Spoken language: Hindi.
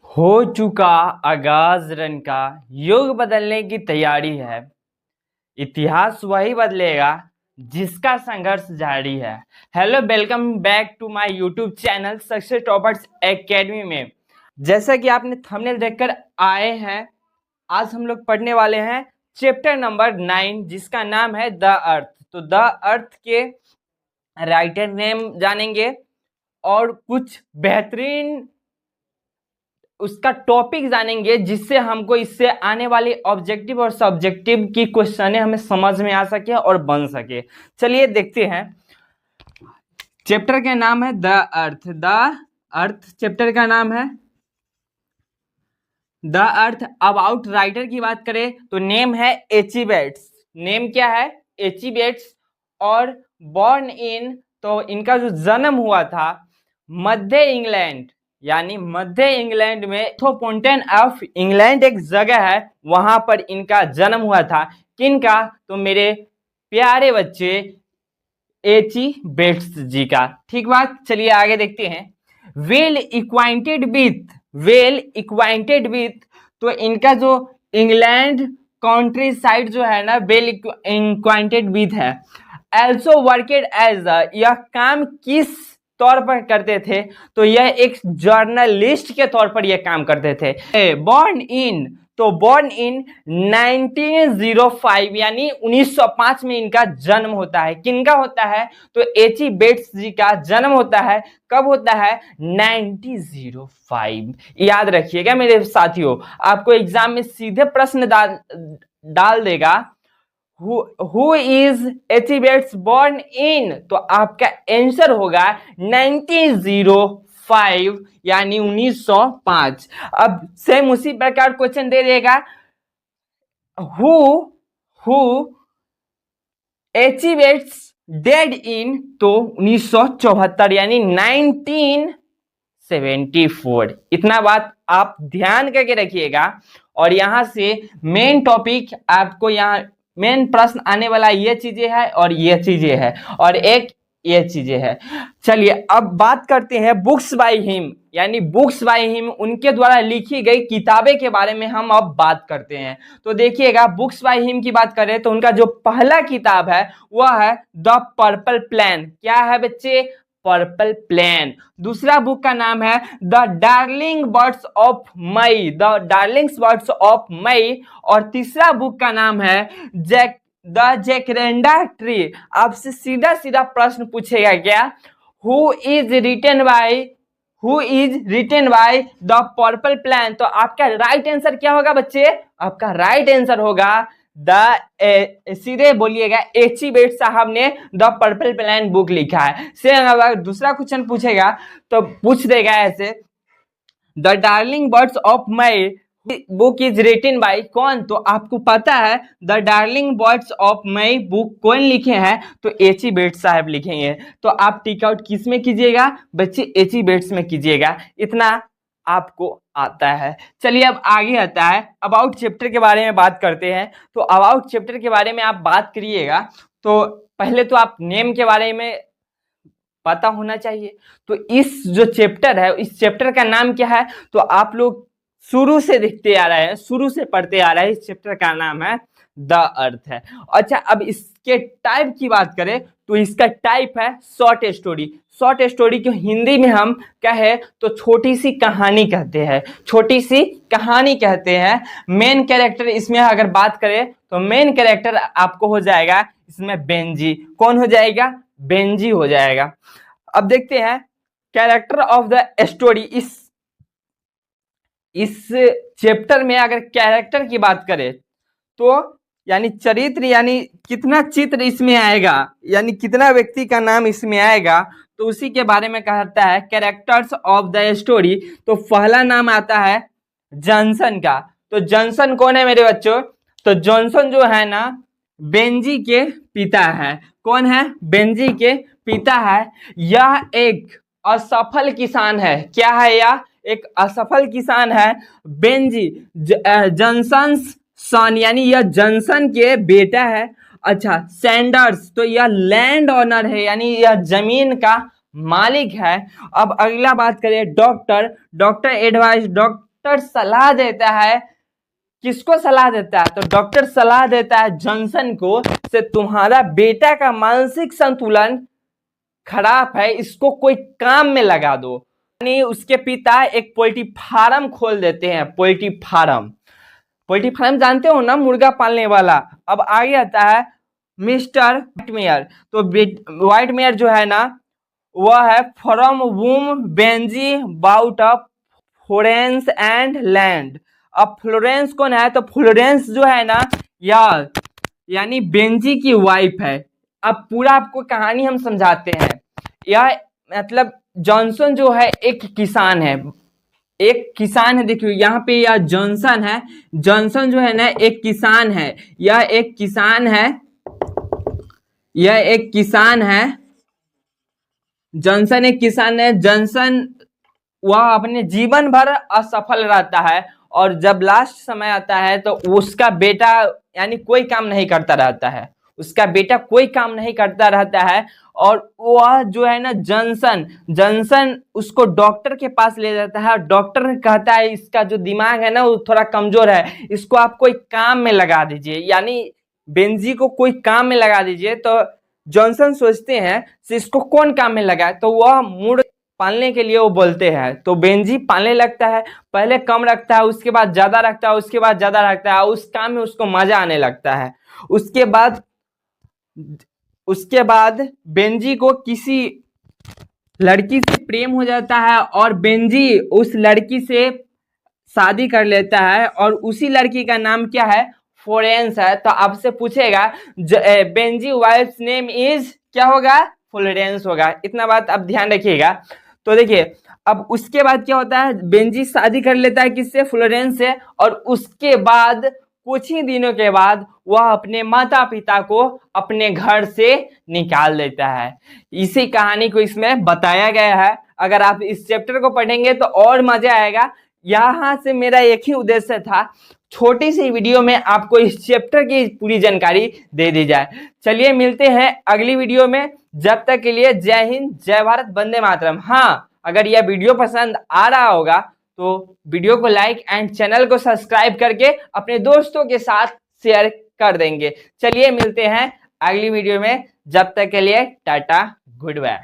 हो चुका आगाज रन का, युग बदलने की तैयारी है। इतिहास वही बदलेगा जिसका संघर्ष जारी है। Hello, welcome back to my YouTube channel success toppers academy में। जैसा कि आपने थंबनेल देखकर आए हैं, आज हम लोग पढ़ने वाले हैं चैप्टर नंबर 9, जिसका नाम है द अर्थ। तो द अर्थ के राइटर नेम जानेंगे और कुछ बेहतरीन उसका टॉपिक जानेंगे, जिससे हमको इससे आने वाली ऑब्जेक्टिव और सब्जेक्टिव की क्वेश्चन हमें समझ में आ सके और बन सके। चलिए देखते हैं। चैप्टर का नाम है the earth. The earth chapter का नाम है द अर्थ। अबाउट राइटर की बात करें तो नेम है एची बेट्स। नेम क्या है? H E Bates. और बॉर्न इन, तो इनका जो जन्म हुआ था मध्य इंग्लैंड, यानी मध्य इंग्लैंड में मेट्रोपोलिटन ऑफ इंग्लैंड एक जगह है, वहां पर इनका जन्म हुआ था। किनका? तो मेरे प्यारे बच्चे एची बेट्स जी का। ठीक बात। चलिए आगे देखते हैं। वेल इक्वाइंटेड विथ, तो इनका जो इंग्लैंड कंट्री साइड जो है ना, वेल इक्वाइंटेड विथ है। एल्सो वर्केड एज, यह काम किस तौर पर करते थे? तो यह एक जर्नलिस्ट के तौर पर यह काम करते थे। बॉर्न इन, तो बॉर्न इन 1905, यानी 1905 में इनका जन्म होता है। किनका होता है? तो एची बेट्स जी का जन्म होता है। कब होता है? 1905। याद रखिएगा मेरे साथियों, आपको एग्जाम में सीधे प्रश्न डाल देगा, who is H E Bates born in, तो आपका आंसर होगा 1905, यानी 1905। अब सेम उसी प्रकार क्वेश्चन दे देगा, हु एची बेट्स डेड इन, तो 1974, यानी 1974। इतना बात आप ध्यान करके रखिएगा। और यहां से मेन टॉपिक आपको, यहाँ मेन प्रश्न आने वाला ये चीजें है और ये चीजें है और एक ये चीजें है। चलिए अब बात करते हैं बुक्स बाय हिम, यानी बुक्स बाय हिम, उनके द्वारा लिखी गई किताबें के बारे में हम अब बात करते हैं। तो देखिएगा, बुक्स बाय हिम की बात करें तो उनका जो पहला किताब है वह है द पर्पल प्लेन। क्या है बच्चे? Purple plane. दूसरा बुक का नाम है the darling birds of May, the darlings birds of May. और तीसरा बुक का नाम है द जैकरेंडा ट्री। आपसे सीधा सीधा प्रश्न पूछेगा क्या? Who is written by the purple plain. तो आपका राइट आंसर क्या होगा बच्चे? आपका राइट आंसर होगा सीधे बोलिएगा, एची बेट्स साहब ने द पर्पल प्लेन बुक लिखा है। से अगर दूसरा क्वेश्चन पूछेगा तो पूछ देगा ऐसे, the darling birds of May book is written by कौन? तो आपको पता है the darling birds of May book कौन लिखे हैं? तो एची बेट्स साहब लिखेंगे। तो आप टिक आउट किस में कीजिएगा बच्चे? एची बेट्स में कीजिएगा। इतना आपको आता है। चलिए अब आगे आता है, अबाउट चैप्टर के बारे में बात करते हैं। तो अबाउट चैप्टर के बारे में आप बात करिएगा तो पहले तो आप नेम के बारे में पता होना चाहिए। तो इस जो चैप्टर है, इस चैप्टर का नाम क्या है? तो आप लोग शुरू से देखते आ रहे हैं, शुरू से पढ़ते आ रहे हैं, इस चैप्टर का नाम है द अर्थ है। अच्छा, अब इसके टाइप की बात करें तो इसका टाइप है शॉर्ट स्टोरी। शॉर्ट स्टोरी को हिंदी में हम कहे तो छोटी सी कहानी कहते हैं, छोटी सी कहानी कहते हैं। मेन कैरेक्टर इसमें अगर बात करें तो मेन कैरेक्टर आपको हो जाएगा इसमें बेंजी। कौन हो जाएगा? बेंजी हो जाएगा। अब देखते हैं कैरेक्टर ऑफ द स्टोरी। इस चैप्टर में अगर कैरेक्टर की बात करें तो यानी चरित्र, यानी कितना चित्र इसमें आएगा, यानी कितना व्यक्ति का नाम इसमें आएगा, तो उसी के बारे में कहता है कैरेक्टर्स ऑफ द स्टोरी। तो पहला नाम आता है जॉनसन का। तो जॉनसन कौन है मेरे बच्चों? तो जॉनसन जो है ना, बेंजी के पिता है। कौन है? बेंजी के पिता है। यह एक असफल किसान है। क्या है यह? एक असफल किसान है। बेंजी जॉनसन सन, यानी यह जॉनसन के बेटा है। अच्छा, सैंडर्स, तो यह लैंड ओनर है, यानी यह जमीन का मालिक है। अब अगला बात करें डॉक्टर। डॉक्टर एडवाइस, डॉक्टर सलाह देता है। किसको सलाह देता है? तो डॉक्टर सलाह देता है जॉनसन को, से तुम्हारा बेटा का मानसिक संतुलन खराब है, इसको कोई काम में लगा दो। यानी उसके पिता एक पोल्ट्री फार्म खोल देते हैं। पोल्ट्री फार्म, पोल्ट्री फार्म जानते हो ना, मुर्गा पालने वाला। अब आगे आता है मिस्टर व्हाइटमेयर। तो व्हाइटमेयर जो है ना, वह है from whom Benjy bout of Florence and land. अब फ्लोरेंस कौन है? तो फ्लोरेंस जो है ना, यानी बेंजी की वाइफ है। अब पूरा आपको कहानी हम समझाते हैं। यह मतलब जॉनसन जो है एक किसान है, एक किसान है। देखिए यहाँ पे यह जॉनसन है। जॉनसन जो है ना एक किसान है। यह एक किसान है, यह एक किसान है। जॉनसन एक किसान है। जॉनसन वह अपने जीवन भर असफल रहता है, और जब लास्ट समय आता है तो उसका बेटा यानी कोई काम नहीं करता रहता है। उसका बेटा कोई काम नहीं करता रहता है, और वह जो है ना जॉनसन उसको डॉक्टर के पास ले जाता है। और डॉक्टर कहता है इसका जो दिमाग है ना वो थोड़ा कमजोर है, इसको आप कोई काम में लगा दीजिए, यानी बेंजी को कोई काम में लगा दीजिए। तो जॉनसन सोचते हैं इसको कौन काम में लगाए, तो वह मुर्गा पालने के लिए वो बोलते हैं। तो बेंजी पालने लगता है। पहले कम रखता है, उसके बाद ज्यादा रखता है, उसके बाद ज्यादा रखता है। उस काम में उसको मजा आने लगता है। उसके बाद बेंजी को किसी लड़की से प्रेम हो जाता है, और बेंजी उस लड़की से शादी कर लेता है। और उसी लड़की का नाम क्या है? फ्लोरेंस है। तो आपसे पूछेगा बेंजी वाइफ नेम इज क्या होगा? फ्लोरेंस होगा। इतना बात आप ध्यान रखिएगा। तो देखिए अब उसके बाद क्या होता है, बेंजी शादी कर लेता है किससे? फ्लोरेंस से। और उसके बाद कुछ ही दिनों के बाद वह अपने माता पिता को अपने घर से निकाल देता है। इसी कहानी को इसमें बताया गया है। अगर आप इस चैप्टर को पढ़ेंगे तो और मजा आएगा। यहाँ से मेरा एक ही उद्देश्य था, छोटी सी वीडियो में आपको इस चैप्टर की पूरी जानकारी दे दी जाए। चलिए मिलते हैं अगली वीडियो में। जब तक के लिए जय हिंद, जय भारत, वंदे मातरम। हाँ, अगर यह वीडियो पसंद आ रहा होगा तो वीडियो को लाइक एंड चैनल को सब्सक्राइब करके अपने दोस्तों के साथ शेयर कर देंगे। चलिए मिलते हैं अगली वीडियो में। जब तक के लिए टाटा, गुड बाय।